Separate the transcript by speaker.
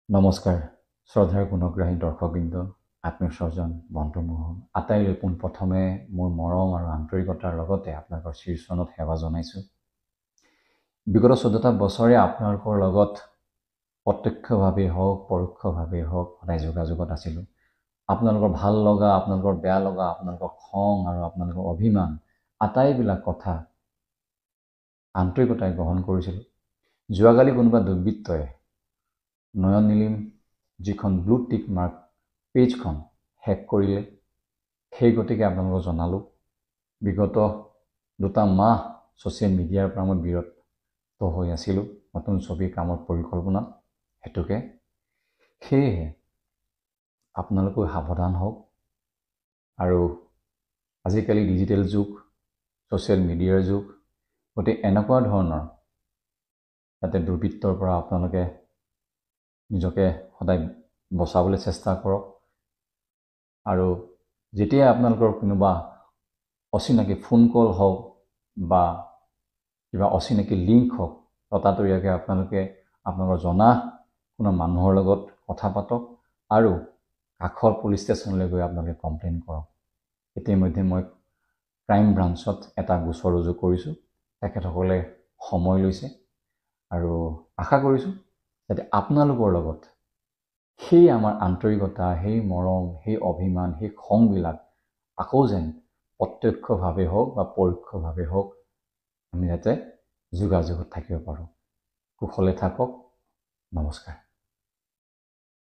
Speaker 1: নমস্কাৰ শ্ৰদ্ধাৰ গুণগ্ৰাহী দৰ্শকবৃন্দ আত্মীয় স্বজন বন্ধুমোহন আটাইলৈ পোনপ্ৰথমে মোৰ মৰম আৰু আন্তৰিকতাৰ লগতে আপোনালোকৰ শীৰ্ষণত সেৱা জনাইছোঁ। বিগত 14টা বছৰে আপোনালোকৰ লগত প্ৰত্যক্ষভাৱে হওক পৰোক্ষভাৱে হওক সদায় যোগাযোগত আছিলোঁ। আপোনালোকৰ ভাল লগা, আপোনালোকৰ বেয়া লগা, আপোনালোকৰ খং আৰু আপোনালোকৰ অভিমান আটাইবিলাক কথা আন্তৰিকতাৰে গ্ৰহণ কৰিছিলোঁ। যোৱাকালি কোনোবা দুৰ্বৃত্তই নয়ন নীলিম যিখন ব্লু টিক মাৰ্ক পেজখন হেক কৰিলে, সেই গতিকে আপোনালোকক জনালোঁ। বিগত 2টা মাহ ছ'চিয়েল মিডিয়াৰ পৰা মই বিৰত হৈ আছিলোঁ নতুন ছবি কামৰ পৰিকল্পনাত হেতুকে। সেয়েহে আপোনালোকো সাৱধান হওক আৰু আজিকালি ডিজিটেল যুগ, ছ'চিয়েল মিডিয়াৰ যুগ, গতিকে এনেকুৱা ধৰণৰ যাতে দুৰ্বৃত্তৰ পৰা আপোনালোকে নিজকে সদায় বচাবলৈ চেষ্টা কৰক। আৰু যেতিয়া আপোনালোকৰ কোনোবা অচিনাকি ফোন কল হওক বা কিবা অচিনাকি লিংক হওক, ততাতৈয়াকৈ আপোনালোকে আপোনালোকৰ জনা কোনো মানুহৰ লগত কথা পাতক আৰু কাষৰ পুলিচ ষ্টেচনলৈ গৈ আপোনালোকে কমপ্লেইন কৰক। ইতিমধ্যে মই ক্ৰাইম ব্ৰাঞ্চত এটা গোচৰ ৰুজু কৰিছোঁ। তেখেতসকলে সময় লৈছে আৰু আশা কৰিছোঁ যাতে আপোনালোকৰ লগত সেই আমাৰ আন্তৰিকতা, সেই মৰম, সেই অভিমান, সেই খংবিলাক আকৌ যেন প্ৰত্যক্ষভাৱে হওক বা পৰোক্ষভাৱে হওক আমি যাতে যোগাযোগত থাকিব পাৰোঁ। কুশলে থাকক। নমস্কাৰ।